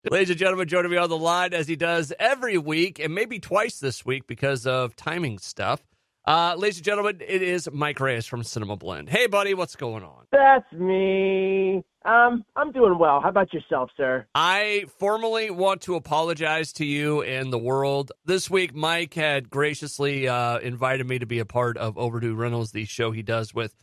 Ladies and gentlemen, joining me on the line as he does every week, and maybe twice this week because of timing stuff. Ladies and gentlemen, it is Mike Reyes from Cinemablend. Hey, buddy, what's going on? That's me. I'm doing well. How about yourself, sir? I formally want to apologize to you and the world. This week, Mike had graciously invited me to be a part of Overdue Rentals, the show he does with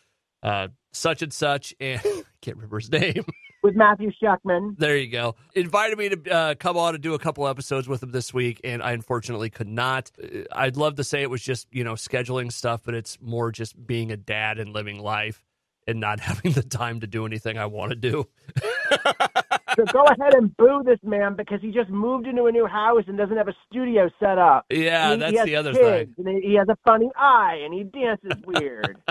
such and such, and I can't remember his name. With Matthew Schuckman. There you go. Invited me to come on and do a couple episodes with him this week, and I unfortunately could not. I'd love to say it was just, scheduling stuff, but it's more just being a dad and living life and not having the time to do anything I want to do. So go ahead and boo this man because he just moved into a new house and doesn't have a studio set up. Yeah, that's the other thing. And he has a funny eye and he dances weird.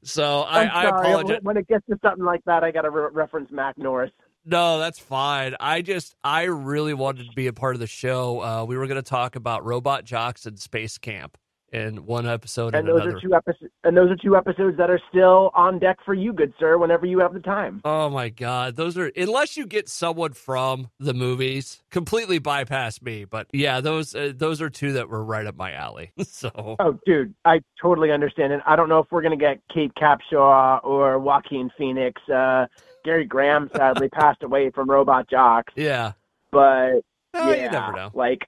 So I'm I sorry. apologize. When it gets to something like that, I got to reference Mac Norris. No, that's fine. I really wanted to be a part of the show. We were going to talk about robot jocks and space camp in one episode and those another. are two episodes that are still on deck for you, good sir, whenever you have the time. Oh my God. Those are, unless you get someone from the movies, completely bypass me. But yeah, those are two that were right up my alley. So. Oh, dude, I totally understand it. I don't know if we're going to get Kate Capshaw or Joaquin Phoenix. Gary Graham sadly passed away from Robot Jocks. Yeah. But you never know. Like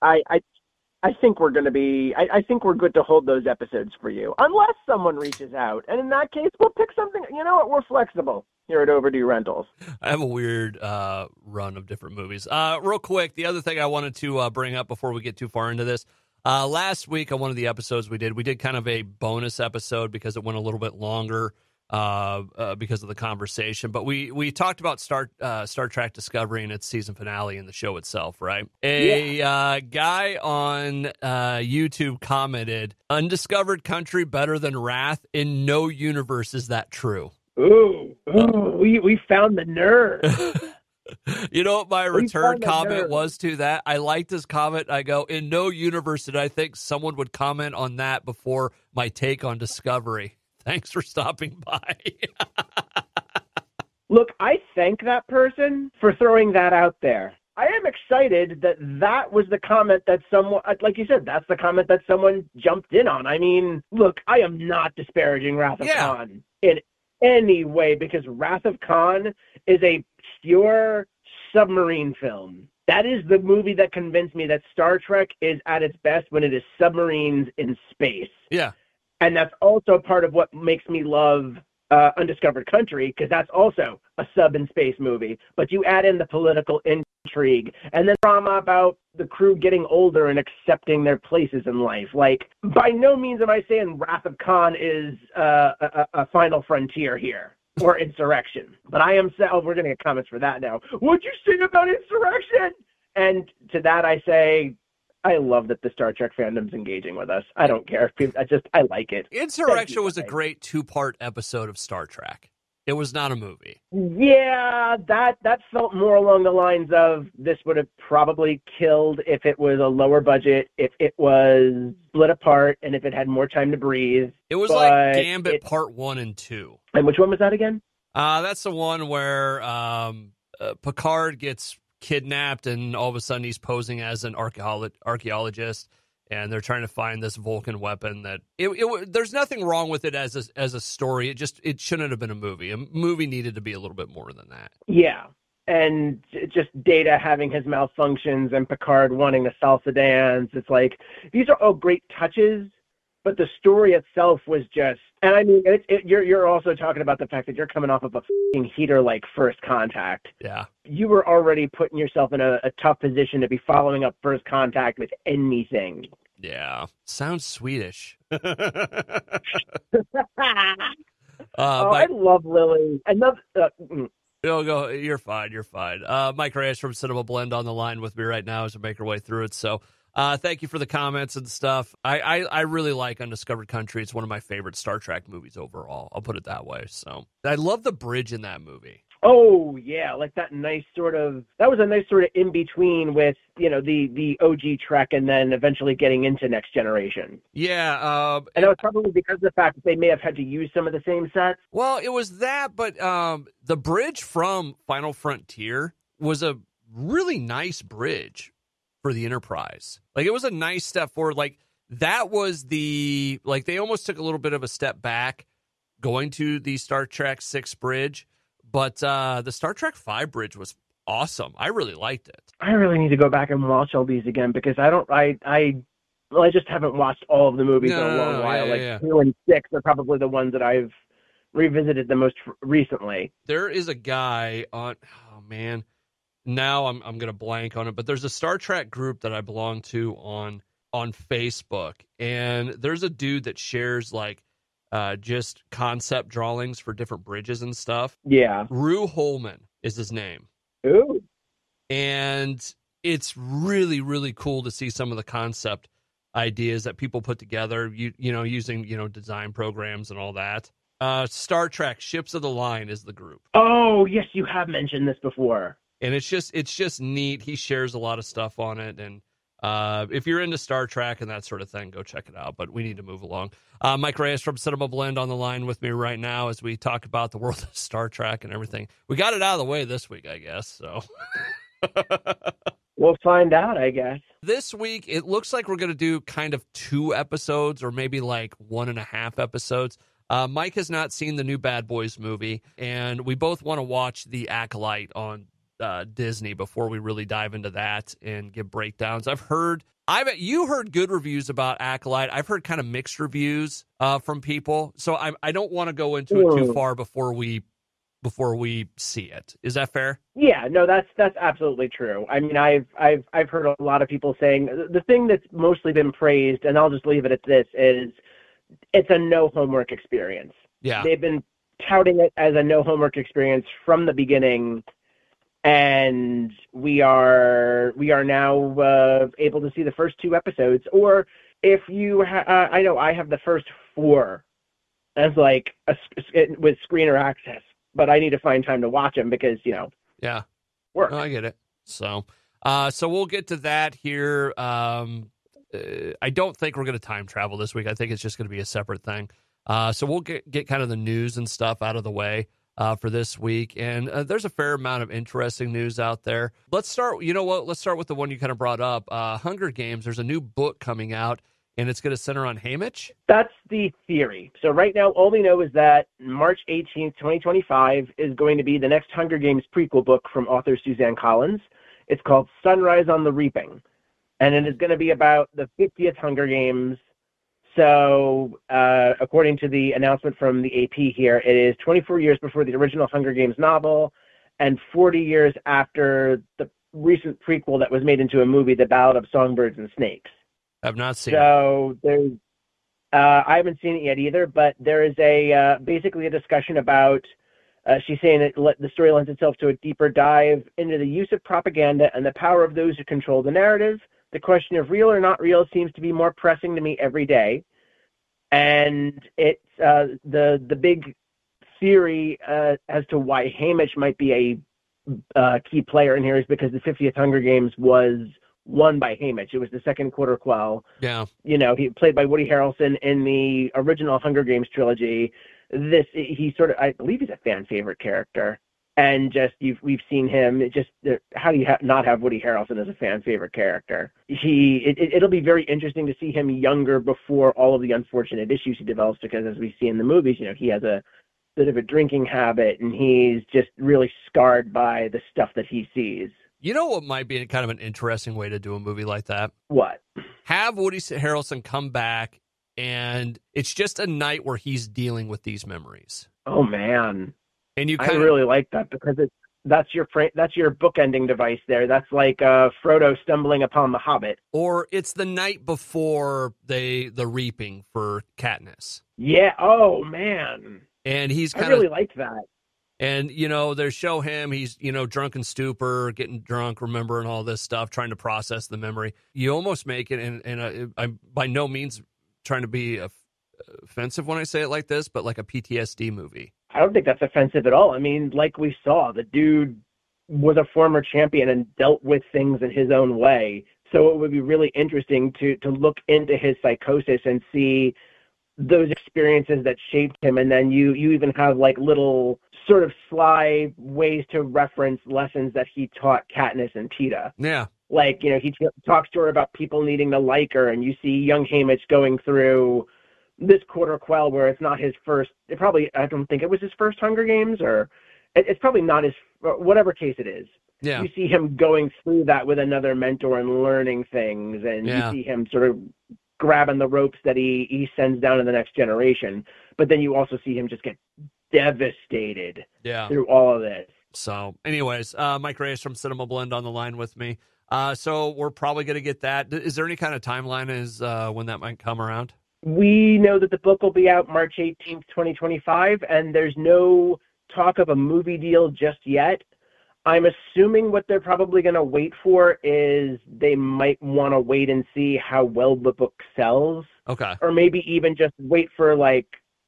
I think we're going to be, I think we're good to hold those episodes for you, unless someone reaches out. And in that case, we'll pick something. You know what? We're flexible here at Overdue Rentals. I have a weird run of different movies. Real quick, the other thing I wanted to bring up before we get too far into this, last week on one of the episodes we did kind of a bonus episode because it went a little bit longer because of the conversation. But we talked about Star Trek Discovery and its season finale and the show itself, right? A guy on YouTube commented, "Undiscovered country better than Wrath. In no universe is that true." Ooh, we found the nerve. You know what my return comment was to that? I liked his comment. I go, in no universe did I think someone would comment on that before my take on Discovery. Thanks for stopping by. Look, I thank that person for throwing that out there. I am excited that was the comment that someone, like you said, that's the comment that someone jumped in on. I mean, look, I am not disparaging Wrath of Khan in any way because Wrath of Khan is a pure submarine film. That is the movie that convinced me that Star Trek is at its best when it is submarines in space. Yeah. And that's also part of what makes me love Undiscovered Country, because that's also a sub-in-space movie. But you add in the political intrigue and then drama about the crew getting older and accepting their places in life. Like, by no means am I saying Wrath of Khan is a final frontier here or Insurrection. But I am saying, we're going to get comments for that now. What'd you say about Insurrection? And to that I say, I love that the Star Trek fandom's engaging with us. I don't care. I like it. Insurrection was a great 2-part episode of Star Trek. It was not a movie. Yeah, that felt more along the lines of this would have probably killed if it was a lower budget, if it was split apart, and if it had more time to breathe. It was like Gambit Part 1 and 2. And which one was that again? That's the one where Picard gets kidnapped and all of a sudden he's posing as an archaeologist and they're trying to find this Vulcan weapon that there's nothing wrong with it as a story. It shouldn't have been a movie. A movie needed to be a little bit more than that. Yeah. And just Data having his malfunctions and Picard wanting to salsa dance. It's like, these are all great touches, but the story itself was just, and I mean, you're also talking about the fact that you're coming off of a f***ing heater like First Contact. Yeah. You were already putting yourself in a tough position to be following up First Contact with anything. Yeah. Sounds Swedish. I love Lily. I love... Go. You're fine. Mike Reyes from Cinemablend on the line with me right now as we make our way through it. So thank you for the comments and stuff. I really like Undiscovered Country. It's one of my favorite Star Trek movies overall. I'll put it that way. So I love the bridge in that movie. Oh, yeah, like that was a nice sort of in-between with, the OG Trek and then eventually getting into Next Generation. Yeah. And that was probably because of the fact that they may have had to use some of the same sets. Well, it was that, but the bridge from Final Frontier was a really nice bridge for the Enterprise. Like, it was a nice step forward. Like, that was they almost took a little bit of a step back going to the Star Trek 6 bridge, but the Star Trek 5 bridge was awesome. I really liked it. I really need to go back and watch all these again because I just haven't watched all of the movies in a long while. Yeah. 2 and 6 are probably the ones that I've revisited the most recently. There is a guy on, oh man, now I'm going to blank on it, but there's a Star Trek group that I belong to on Facebook, and there's a dude that shares like just concept drawings for different bridges and stuff. Yeah. Rue Holman is his name. Ooh. And it's really, really cool to see some of the concept ideas that people put together, using, design programs and all that. Star Trek Ships of the Line is the group. Oh, yes, you have mentioned this before. And it's just neat. He shares a lot of stuff on it. And if you're into Star Trek and that sort of thing, go check it out. But we need to move along. Mike Reyes from Cinemablend on the line with me right now as we talk about the world of Star Trek and everything. We got it out of the way this week, I guess. So we'll find out, I guess. This week, it looks like we're going to do kind of 2 episodes or maybe like 1.5 episodes. Mike has not seen the new Bad Boys movie, and we both want to watch The Acolyte on Disney before we really dive into that and give breakdowns. You heard good reviews about Acolyte. I've heard kind of mixed reviews from people, so I don't want to go into it too far before we see it. Is that fair? Yeah, no, that's absolutely true. I mean, I've heard a lot of people saying the thing that's mostly been praised, and I'll just leave it at this, is it's a no homework experience. Yeah. They've been touting it as a no homework experience from the beginning, and we are now able to see the first 2 episodes. Or if you, I know I have the first 4 as like with screener access, but I need to find time to watch them because yeah, work. No, I get it. So we'll get to that here. I don't think we're going to time travel this week. I think it's just going to be a separate thing. So we'll get kind of the news and stuff out of the way for this week. And there's a fair amount of interesting news out there. Let's start, let's start with the one you kind of brought up. Hunger Games, there's a new book coming out, and it's going to center on Haymitch? That's the theory. So right now, all we know is that March 18th, 2025 is going to be the next Hunger Games prequel book from author Suzanne Collins. It's called Sunrise on the Reaping, and it is going to be about the 50th Hunger Games. So according to the announcement from the AP here, it is 24 years before the original Hunger Games novel and 40 years after the recent prequel that was made into a movie, The Ballad of Songbirds and Snakes. I've not seen it. So there's, I haven't seen it yet either, but there is basically a discussion about, she's saying that the story lends itself to a deeper dive into the use of propaganda and the power of those who control the narrative. The question of real or not real seems to be more pressing to me every day. And it's the big theory as to why Haymitch might be a key player in here is because the 50th Hunger Games was won by Haymitch. It was the second quarter quell. Yeah. He played by Woody Harrelson in the original Hunger Games trilogy. He sort of, I believe he's a fan favorite character. And we've seen him. How do you not have Woody Harrelson as a fan favorite character? It'll be very interesting to see him younger before all of the unfortunate issues he develops, because as we see in the movies, he has a bit of a drinking habit, and he's just really scarred by the stuff that he sees. You know what might be kind of an interesting way to do a movie like that? What? Have Woody Harrelson come back, and it's just a night where he's dealing with these memories. Oh, man. And I really like that, because that's your bookending device there. That's like Frodo stumbling upon the Hobbit. Or it's the night before the reaping for Katniss. Yeah. Oh, man. And I really liked that. And, they show him, he's, drunk in stupor, getting drunk, remembering all this stuff, trying to process the memory. You almost make it, and I'm by no means trying to be offensive when I say it like this, but like a PTSD movie. I don't think that's offensive at all. I mean, like we saw, the dude was a former champion and dealt with things in his own way. So it would be really interesting to look into his psychosis and see those experiences that shaped him. And then you even have like little sort of sly ways to reference lessons that he taught Katniss and Peeta. Yeah. Like, you know, he talks to her about people needing to like her, and you see young Haymitch going through this quarter quell where it's not his first, I don't think it was his first Hunger Games, or it's probably not his, whatever case it is. Yeah. You see him going through that with another mentor and learning things, and you see him sort of grabbing the ropes that he sends down to the next generation. But then you also see him just get devastated through all of this. So anyways, Mike Reyes from Cinemablend on the line with me. So we're probably going to get that. Is there any kind of timeline as when that might come around? We know that the book will be out March 18th, 2025, and there's no talk of a movie deal just yet. I'm assuming what they're probably going to wait for is they might want to wait and see how well the book sells. Okay. Or maybe even just wait for, like,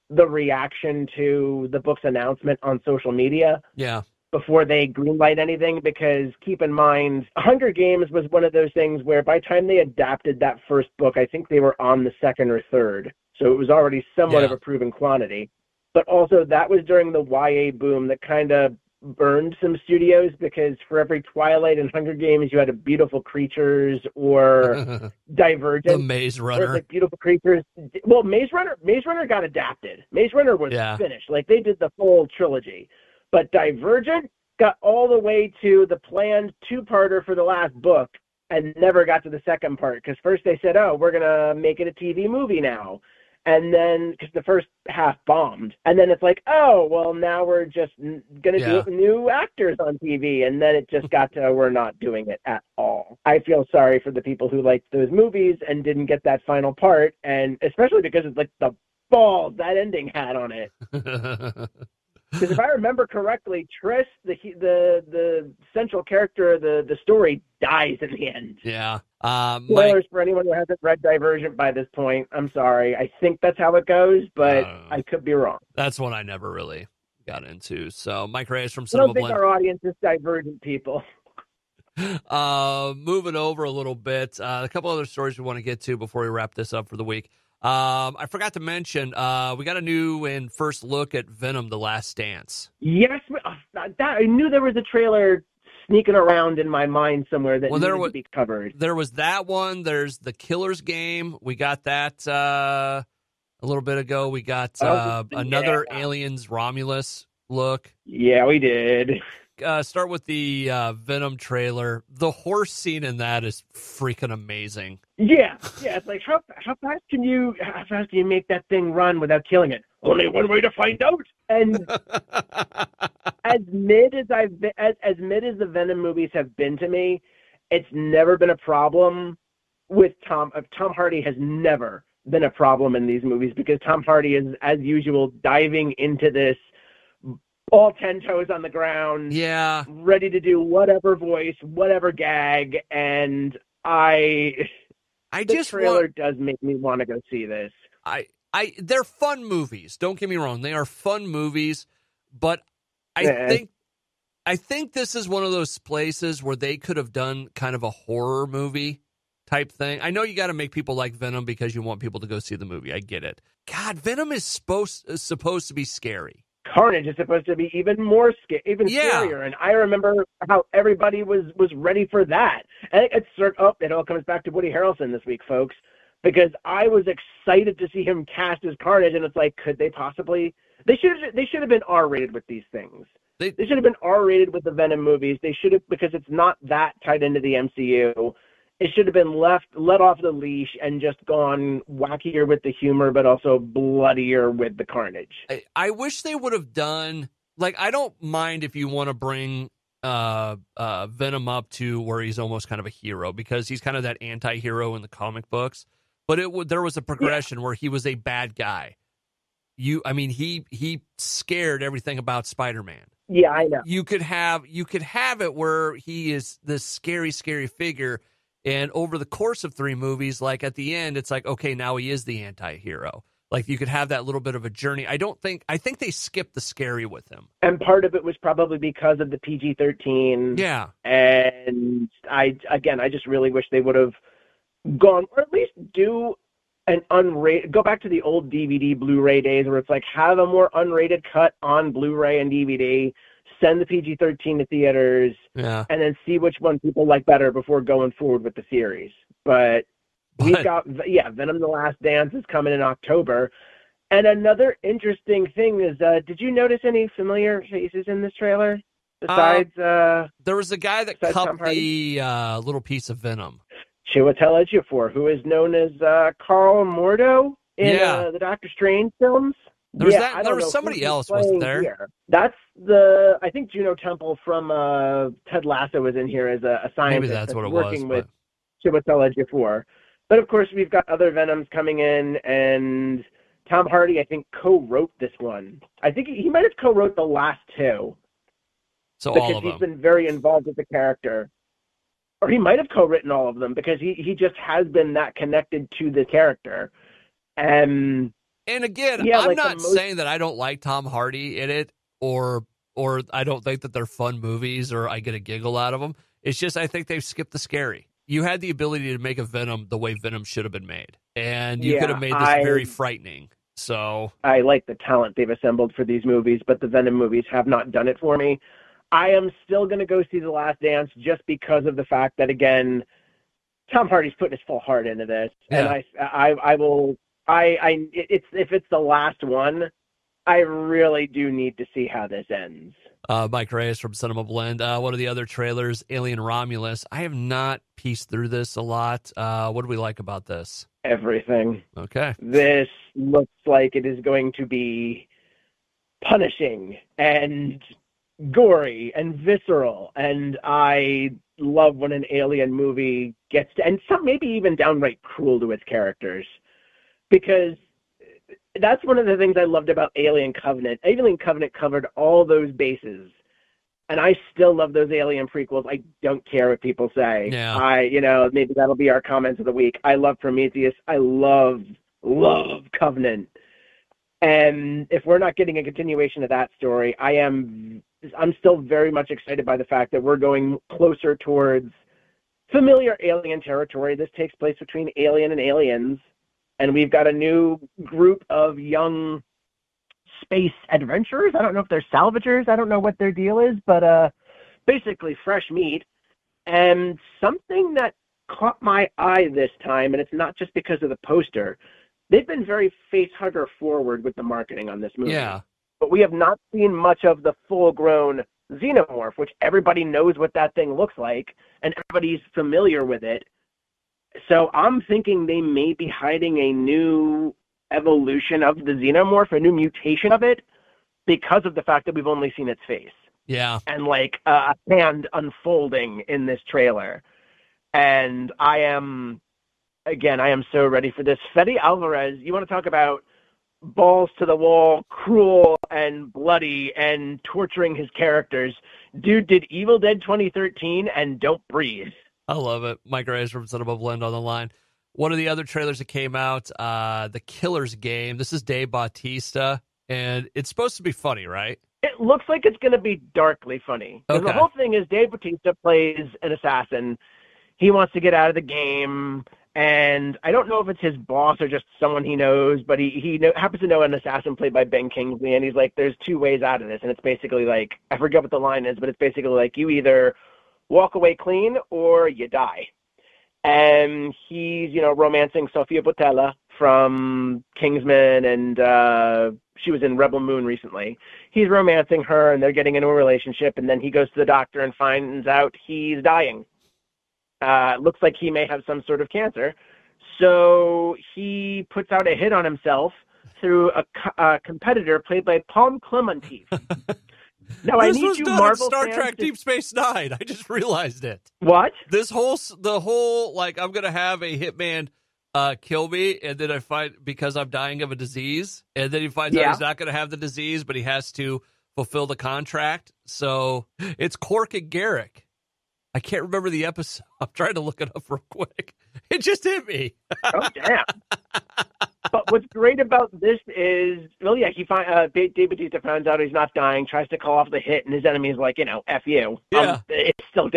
the reaction to the book's announcement on social media. Yeah. Before they greenlight anything, because keep in mind, Hunger Games was one of those things where by the time they adapted that first book, I think they were on the second or third. So it was already somewhat of a proven quantity. But also that was during the YA boom that kind of burned some studios, because for every Twilight and Hunger Games, you had a Beautiful Creatures or Divergent. The Maze Runner. Like Beautiful Creatures. Well, Maze Runner got adapted. Maze Runner was finished. Like they did the full trilogy. But Divergent got all the way to the planned two-parter for the last book and never got to the second part. Because first they said, oh, we're going to make it a TV movie now. And then, because the first half bombed. And then it's like, oh, well, now we're just going to do it with new actors on TV. And then it just got to, we're not doing it at all. I feel sorry for the people who liked those movies and didn't get that final part. And especially because it's like the balls that ending had on it. Because if I remember correctly, Triss, the central character of the story, dies in the end. Yeah. Spoilers for anyone who hasn't read Divergent by this point. I'm sorry. I think that's how it goes, but I could be wrong. That's one I never really got into. So Mike Reyes from Cinemablend. I don't think our audience is Divergent people. Moving over a little bit. A couple other stories we want to get to before we wrap this up for the week. I forgot to mention, we got a new and first look at Venom: The Last Dance. Yes, I knew there was a trailer sneaking around in my mind somewhere that needed to be covered. There was that one. There's the Killer's Game. We got that a little bit ago. We got another Aliens Romulus look. Yeah, we did. Start with the Venom trailer. The horse scene in that is freaking amazing. Yeah. It's like how fast can you make that thing run without killing it? Only one way to find out. And as mid as the Venom movies have been to me, it's never been a problem with Tom. Tom Hardy has never been a problem in these movies, because Tom Hardy is, as usual, diving into this all 10 toes on the ground, ready to do whatever voice, whatever gag, and the trailer does make me want to go see this. They're fun movies. Don't get me wrong; they are fun movies, but I think this is one of those places where they could have done kind of a horror movie type thing. I know you got to make people like Venom because you want people to go see the movie. I get it. God, Venom is supposed to be scary. Carnage is supposed to be even more scarier, and I remember how everybody was ready for that. And it all comes back to Woody Harrelson this week, folks, because I was excited to see him cast as Carnage, and it's like, could they possibly? They should have been R-rated with these things. They should have been R-rated with the Venom movies. They should have, because it's not that tied into the MCU. It should have been let off the leash and just gone wackier with the humor, but also bloodier with the carnage. I wish they would have done, like, I don't mind if you want to bring Venom up to where he's almost kind of a hero, because he's kind of that anti-hero in the comic books. But there was a progression where he was a bad guy. He scared everything about Spider-Man. Yeah, I know. You could have it where he is this scary, scary figure. And over the course of 3 movies, like at the end, it's like, okay, now he is the anti-hero. Like you could have that little bit of a journey. I think they skipped the scary with him. And part of it was probably because of the PG-13. Yeah. And I just really wish they would have gone, or at least do an unrated, go back to the old DVD Blu-ray days where it's like have a more unrated cut on Blu-ray and DVD, send the PG-13 to theaters, and then see which one people like better before going forward with the series. But we've got, Venom: The Last Dance is coming in October. And another interesting thing is, did you notice any familiar faces in this trailer? Besides, there was a guy that cupped the little piece of Venom. Chiwetel Ejiofor, who is known as Carl Mordo in the Doctor Strange films. There was somebody else, wasn't there? Here. That's I think Juno Temple from Ted Lasso was in here as a scientist. Maybe that's what it working was. With Chiwetel Ejiofor. But of course, we've got other Venoms coming in, and Tom Hardy, I think, co-wrote this one. I think he might have co-wrote the last two. So because all of them. He's been very involved with the character. Or he might have co-written all of them because he just has been that connected to the character. And again, I'm not saying that I don't like Tom Hardy in it or I don't think that they're fun movies or I get a giggle out of them. It's just I think they've skipped the scary. You had the ability to make a Venom the way Venom should have been made. And you could have made this very frightening. So I like the talent they've assembled for these movies, but the Venom movies have not done it for me. I am still going to go see The Last Dance just because of the fact that, again, Tom Hardy's putting his full heart into this. Yeah. And if it's the last one, I really do need to see how this ends. Mike Reyes from Cinemablend. One of the other trailers, Alien Romulus. I have not pieced through this a lot. What do we like about this? Everything. Okay. This looks like it is going to be punishing and gory and visceral, and I love when an alien movie gets to, and some maybe even downright cruel to its characters, because that's one of the things I loved about Alien Covenant. Alien Covenant covered all those bases, and I still love those Alien prequels. I don't care what people say. Yeah. Maybe that'll be our comments of the week. I love Prometheus. I love Covenant. And if we're not getting a continuation of that story, I'm still very much excited by the fact that we're going closer towards familiar alien territory. This takes place between Alien and Aliens, and we've got a new group of young space adventurers. I don't know if they're salvagers. I don't know what their deal is, but basically fresh meat. And something that caught my eye this time, and it's not just because of the poster, they've been very face-hugger forward with the marketing on this movie. Yeah. But we have not seen much of the full-grown xenomorph, which everybody knows what that thing looks like, and everybody's familiar with it. So I'm thinking they may be hiding a new evolution of the xenomorph, a new mutation of it, because of the fact that we've only seen its face. Yeah. And like a hand unfolding in this trailer. And I am so ready for this. Fede Alvarez, you want to talk about balls to the wall, cruel and bloody and torturing his characters. Dude did Evil Dead 2013 and Don't Breathe. I love it. Mike Reyes from Cinemablend on the line. One of the other trailers that came out, The Killer's Game. This is Dave Bautista, and it's supposed to be funny, right? It looks like it's going to be darkly funny. Okay. The whole thing is Dave Bautista plays an assassin. He wants to get out of the game, and I don't know if it's his boss or just someone he knows, but he happens to know an assassin played by Ben Kingsley, and he's like, there's two ways out of this, and it's basically like, I forget what the line is, but it's basically like, you either walk away clean or you die. And he's, romancing Sofia Boutella from Kingsman, and she was in Rebel Moon recently. He's romancing her, and they're getting into a relationship, and then he goes to the doctor and finds out he's dying. Looks like he may have some sort of cancer. So he puts out a hit on himself through a competitor played by Paul Clementif. Now, I need you, Marvel Star fans, Trek Deep Space Nine. I just realized it. What? The whole like I'm gonna have a hitman kill me, and then I find because I'm dying of a disease, and then he finds out he's not gonna have the disease, but he has to fulfill the contract. So it's Cork and Garrick. I can't remember the episode. I'm trying to look it up real quick. It just hit me. Oh, damn. But what's great about this is, well, yeah, Dave Bautista finds out he's not dying, tries to call off the hit, and his enemy's like, F you. Yeah. It's still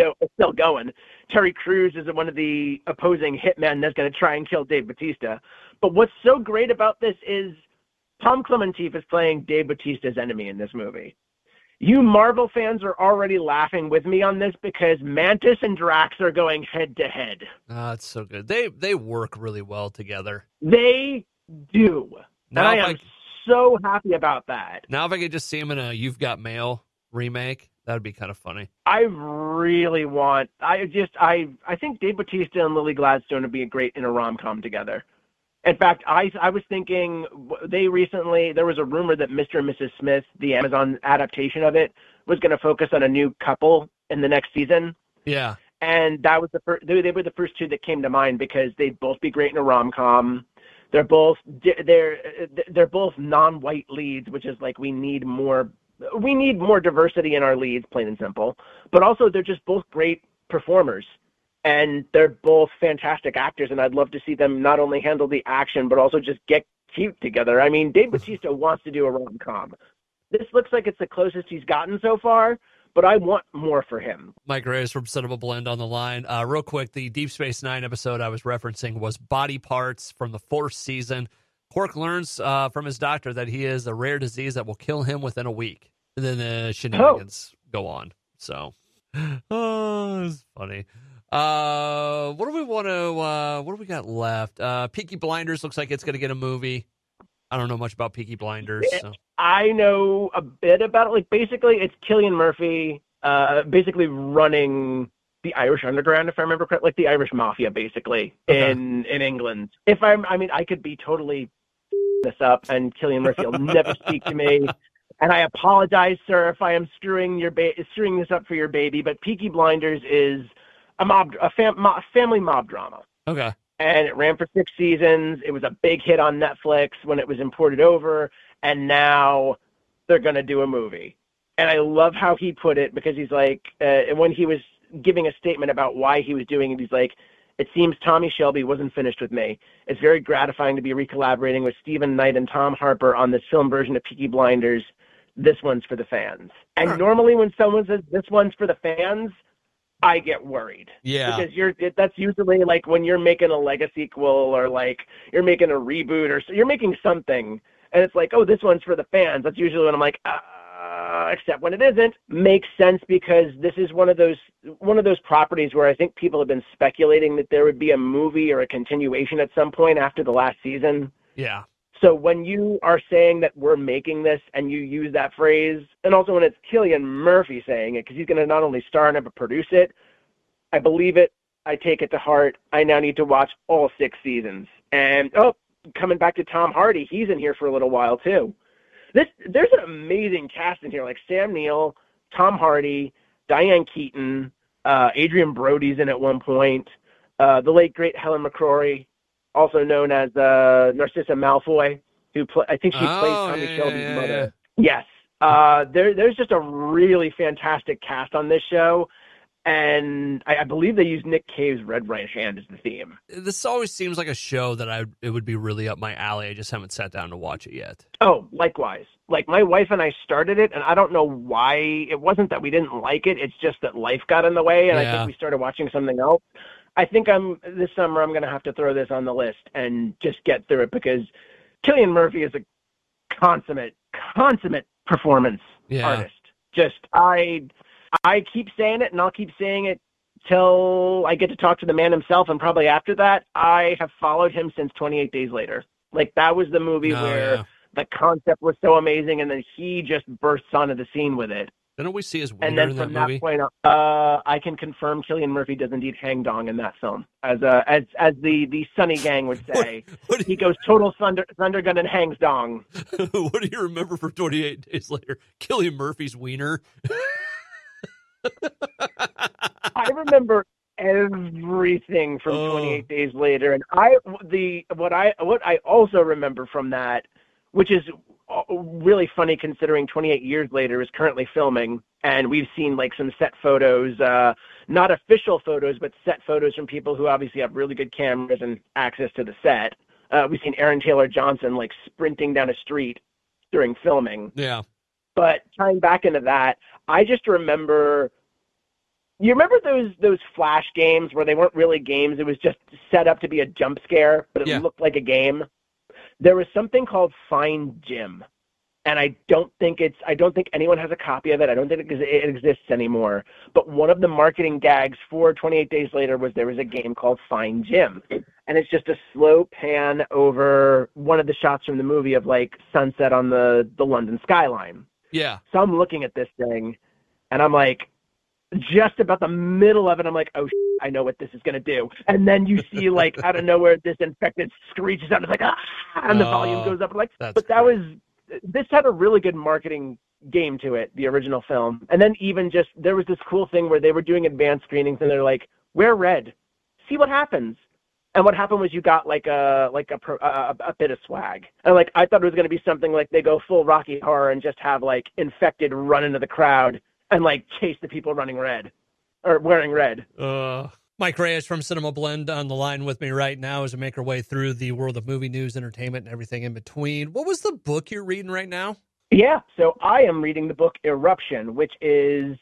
going. Terry Crews is one of the opposing hitmen that's going to try and kill Dave Bautista. But what's so great about this is Tom Clementif is playing Dave Bautista's enemy in this movie. You Marvel fans are already laughing with me on this because Mantis and Drax are going head to head. Oh, it's so good. They work really well together. They do. Now and I am so happy about that. Now if I could just see him in a You've Got Mail remake, that would be kind of funny. I really want I think Dave Bautista and Lily Gladstone would be great in a rom-com together. In fact, I was thinking there was a rumor that Mr. and Mrs. Smith, the Amazon adaptation of it, was going to focus on a new couple in the next season. Yeah. And that was they were the first two that came to mind because they'd both be great in a rom-com. They're both non-white leads, which is like we need more diversity in our leads, plain and simple. But also they're just both great performers. And they're both fantastic actors, and I'd love to see them not only handle the action, but also just get cute together. I mean, Dave Bautista wants to do a rom-com. This looks like it's the closest he's gotten so far, but I want more for him. Mike Reyes from Cinemablend on the line. Real quick, the Deep Space Nine episode I was referencing was Body Parts from the 4th season. Quark learns from his doctor that he has a rare disease that will kill him within a week. And then the shenanigans go on. So, it's funny. What do we got left? Peaky Blinders looks like it's going to get a movie. I don't know much about Peaky Blinders. So. I know a bit about it. Like, basically, it's Cillian Murphy, basically running the Irish Underground, if I remember correctly, like the Irish Mafia, basically, in England. I could be totally this up, and Cillian Murphy will never speak to me. And I apologize, sir, if I am screwing this up for your baby. But Peaky Blinders is a family mob drama. Okay. And it ran for 6 seasons. It was a big hit on Netflix when it was imported over, and now they're going to do a movie. And I love how he put it because he's like, when he was giving a statement about why he was doing it, he's like, it seems Tommy Shelby wasn't finished with me. It's very gratifying to be recollaborating with Stephen Knight and Tom Harper on this film version of Peaky Blinders. This one's for the fans. And normally when someone says this one's for the fans, I get worried. Yeah. Because that's usually like when you're making a Lego sequel or like you're making a reboot or you're making something and it's like, oh, this one's for the fans. That's usually when I'm like, except when it isn't. Makes sense because this is one of those properties where I think people have been speculating that there would be a movie or a continuation at some point after the last season. Yeah. So when you are saying that we're making this and you use that phrase, and also when it's Cillian Murphy saying it, because he's going to not only star in it but produce it, I believe it. I take it to heart. I now need to watch all 6 seasons. And, coming back to Tom Hardy, he's in here for a little while too. There's an amazing cast in here, like Sam Neill, Tom Hardy, Diane Keaton, Adrian Brody's in at one point, the late, great Helen McCrory, also known as Narcissa Malfoy, I think she plays Tommy Shelby's mother. Yes. There's just a really fantastic cast on this show, and I believe they use Nick Cave's Red Right Hand as the theme. This always seems like a show that it would be really up my alley. I just haven't sat down to watch it yet. Oh, likewise. Like, my wife and I started it, and I don't know why. It wasn't that we didn't like it. It's just that life got in the way, and I think we started watching something else. I think this summer I'm going to have to throw this on the list and just get through it because Cillian Murphy is a consummate performance artist. Just, I keep saying it and I'll keep saying it till I get to talk to the man himself. And probably after that, I have followed him since 28 Days Later. Like, that was the movie where the concept was so amazing. And then he just bursts onto the scene with it. Didn't we see his wiener in that movie? And then from that point on, I can confirm Cillian Murphy does indeed hang dong in that film. As the Sunny Gang would say, he goes total Thundergun and hangs dong. What do you remember from 28 Days Later? Cillian Murphy's wiener. I remember everything from 28 Days Later, and what I also remember from that, which is really funny considering 28 years later is currently filming, and we've seen like some set photos, not official photos, but set photos from people who obviously have really good cameras and access to the set. we've seen Aaron Taylor Johnson like sprinting down a street during filming. Yeah. But tying back into that, I just remember. You remember those Flash games where they weren't really games? It was just set up to be a jump scare, but it looked like a game. There was something called Find Jim, and I don't think anyone has a copy of it. I don't think it exists anymore. But one of the marketing gags for 28 Days Later was there was a game called Find Jim, and it's just a slow pan over one of the shots from the movie of like sunset on the London skyline. Yeah. So I'm looking at this thing, and I'm like, just about the middle of it, I'm like, oh, I know what this is going to do. And then you see, like, out of nowhere, this infected screeches out. And it's like, ah, and the volume goes up. I'm like, this had a really good marketing game to it, the original film. And then even just, there was this cool thing where they were doing advanced screenings, and they're like, wear red. See what happens. And what happened was you got like a bit of swag. And like, I thought it was going to be something like they go full Rocky Horror and just have like infected run into the crowd and like chase the people running red or wearing red. Mike Reyes from Cinemablend on the line with me right now as we make our way through the world of movie news, entertainment, and everything in between. What was the book you're reading right now? Yeah, so I am reading the book Eruption, which is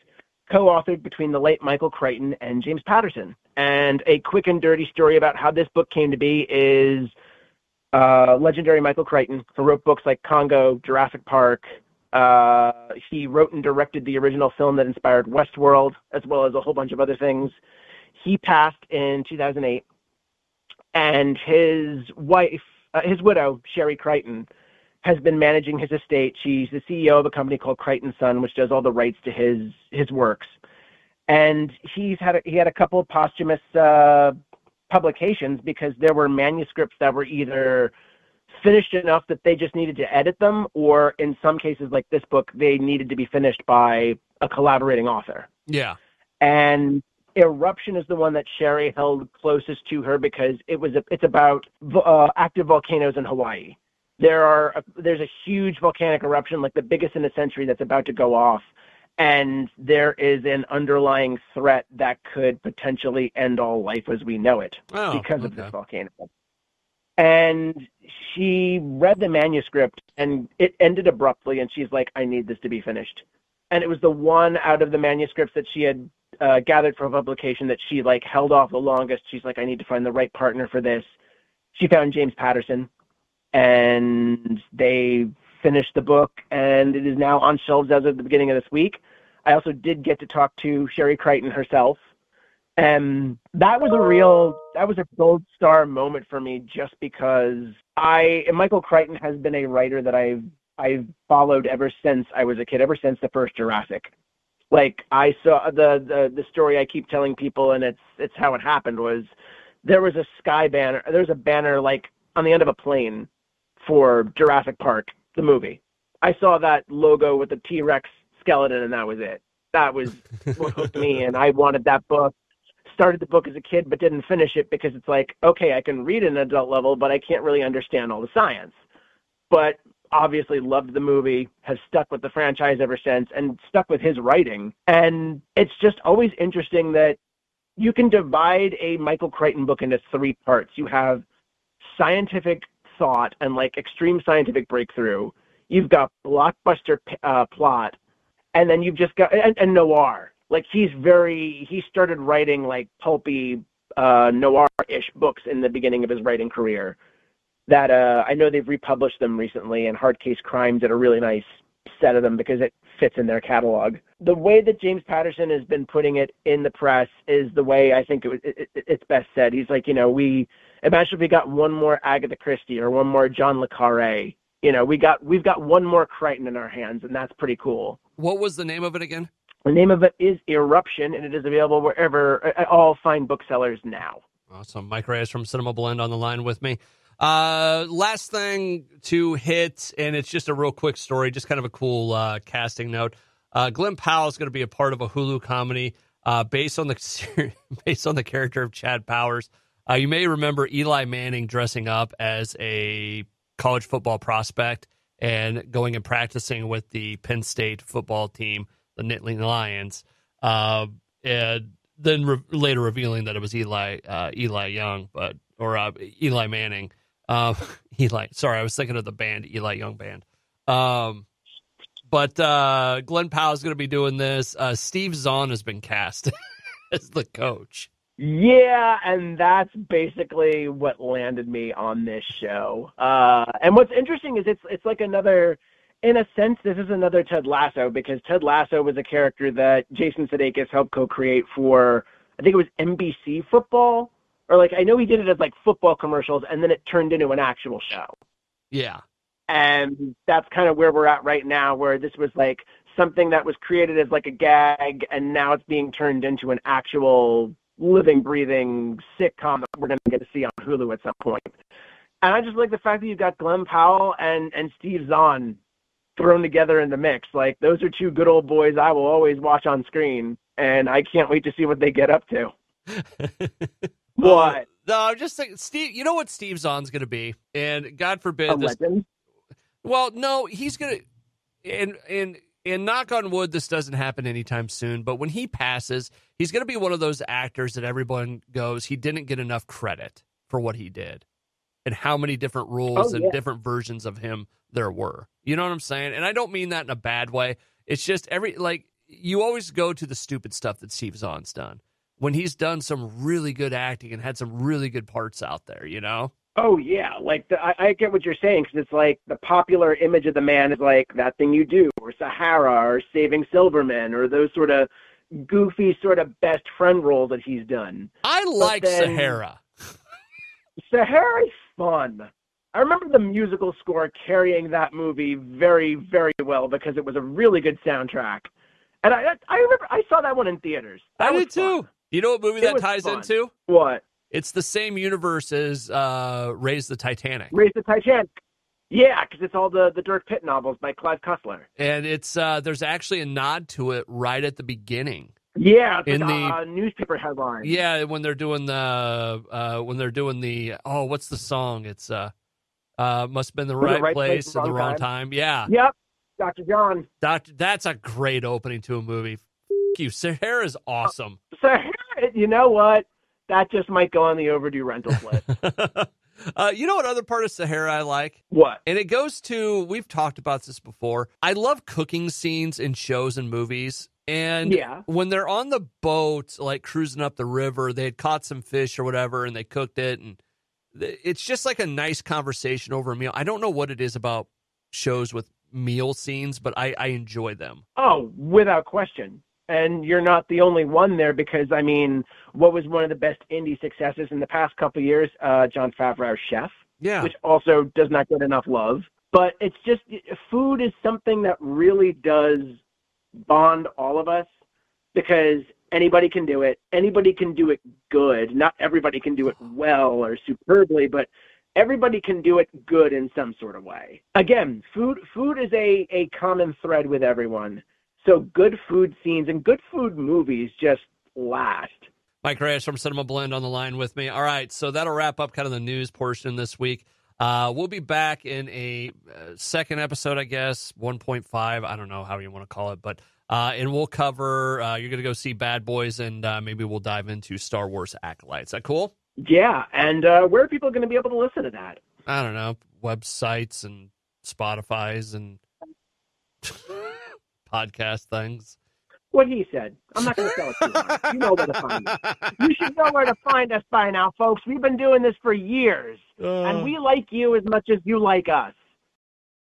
co-authored between the late Michael Crichton and James Patterson. And a quick and dirty story about how this book came to be is legendary Michael Crichton, who wrote books like Congo, Jurassic Park. He wrote and directed the original film that inspired Westworld, as well as a whole bunch of other things. He passed in 2008, and his wife, his widow, Sherry Crichton, has been managing his estate. She's the CEO of a company called Crichton Son, which does all the rights to his works. And he had a couple of posthumous publications because there were manuscripts that were either finished enough that they just needed to edit them, or in some cases, like this book, they needed to be finished by a collaborating author. Yeah. And Eruption is the one that Sherry held closest to her because it's about active volcanoes in Hawaii. There's a huge volcanic eruption, like the biggest in a century, that's about to go off, and there is an underlying threat that could potentially end all life as we know it because of this volcano. And she read the manuscript, and it ended abruptly, and she's like, I need this to be finished. And it was the one out of the manuscripts that she had gathered for publication that she like held off the longest. She's like, I need to find the right partner for this. She found James Patterson, and they finished the book, and it is now on shelves as of the beginning of this week. I also did get to talk to Sherry Crichton herself, and that was a gold star moment for me, just because Michael Crichton has been a writer that I've followed ever since I was a kid, ever since the first Jurassic. Like, I saw the story I keep telling people, and it's how it happened, was there was a sky banner. There was a banner like on the end of a plane for Jurassic Park, the movie. I saw that logo with the T-Rex skeleton, and that was it. That was what hooked me, and I wanted that book. Started the book as a kid, but didn't finish it because it's like, okay, I can read at an adult level, but I can't really understand all the science. But obviously loved the movie, has stuck with the franchise ever since, and stuck with his writing. And it's just always interesting that you can divide a Michael Crichton book into three parts. You have scientific thought and like extreme scientific breakthrough. You've got blockbuster plot, and then you've just got and noir. Like he started writing like pulpy noir-ish books in the beginning of his writing career. That I know they've republished them recently, and Hard Case Crime did a really nice set of them because it fits in their catalog. The way that James Patterson has been putting it in the press is the way I think it's best said. He's like, imagine if we got one more Agatha Christie or one more John le Carré. We've got one more Crichton in our hands, and that's pretty cool. What was the name of it again? The name of it is Eruption, and it is available wherever all fine booksellers now. Awesome. Mike Reyes from Cinemablend on the line with me. Last thing to hit, and it's just a real quick story, just kind of a cool casting note. Glenn Powell is going to be a part of a Hulu comedy based on the character of Chad Powers. You may remember Eli Manning dressing up as a college football prospect and going and practicing with the Penn State football team, the Nittany Lions, and then later revealing that it was Eli Manning. Eli. Sorry, I was thinking of the band, Eli Young Band. But Glenn Powell's going to be doing this. Steve Zahn has been cast as the coach. Yeah, and that's basically what landed me on this show. And what's interesting is it's like another, in a sense, this is another Ted Lasso, because Ted Lasso was a character that Jason Sudeikis helped co-create for, I think it was NBC football, or like, I know he did it as like football commercials, and then it turned into an actual show. Yeah. And that's kind of where we're at right now, where this was like something that was created as like a gag, and now it's being turned into an actual living, breathing sitcom that we're going to get to see on Hulu at some point. And I just like the fact that you've got Glenn Powell and Steve Zahn thrown together in the mix. Like, those are two good old boys I will always watch on screen, and I can't wait to see what they get up to. What? No, I'm just thinking, Steve, you know what Steve Zahn's going to be? And God forbid A legend? Well, no, he's going to, and knock on wood, this doesn't happen anytime soon, but when he passes, he's going to be one of those actors that everyone goes, he didn't get enough credit for what he did and how many different roles and different versions of him there were. You know what I'm saying? And I don't mean that in a bad way. It's just you always go to the stupid stuff that Steve Zahn's done when he's done some really good acting and had some really good parts out there, you know? Oh, yeah. Like, I get what you're saying, because it's like the popular image of the man is like That Thing You Do, or Sahara, or Saving Silverman, or those sort of goofy sort of best friend roles that he's done. I like Sahara. Sahara's fun. I remember the musical score carrying that movie very, very well, because it was a really good soundtrack. And I remember I saw that one in theaters. I did too. You know what movie that ties into? What? It's the same universe as Raise the Titanic. Raise the Titanic. Yeah, because it's all the Dirk Pitt novels by Clive Cussler. And it's there's actually a nod to it right at the beginning. Yeah, it's in like the newspaper headline. Yeah, when they're doing the what's the song? It's must have been the right place at the wrong time. Yeah. Yep. Dr. John. That's a great opening to a movie. F you. Sahara's awesome. Sahara, you know what? That just might go on the overdue rentals list. You know what other part of Sahara I like? What? And it goes to, we've talked about this before. I love cooking scenes in shows and movies. And when they're on the boat, like cruising up the river, they had caught some fish or whatever, and they cooked it. And it's just like a nice conversation over a meal. I don't know what it is about shows with meal scenes, but I enjoy them. Oh, without question. And you're not the only one there, because, I mean, what was one of the best indie successes in the past couple of years? Jon Favreau's Chef, which also does not get enough love. But it's just, food is something that really does bond all of us, because anybody can do it. Anybody can do it good. Not everybody can do it well or superbly, but everybody can do it good in some sort of way. Again, food is a common thread with everyone. So good food scenes and good food movies just last. Mike Reyes from Cinemablend on the line with me. All right, so that'll wrap up kind of the news portion this week. We'll be back in a second episode, I guess, 1.5. I don't know how you want to call it, but and we'll cover, you're going to go see Bad Boys, and maybe we'll dive into Star Wars Acolyte. Is that cool? Yeah, and where are people going to be able to listen to that? I don't know, websites and Spotify's and podcast things. What he said. I'm not going to tell it too much. You know where to find us. You should know where to find us by now, folks. We've been doing this for years, and we like you as much as you like us.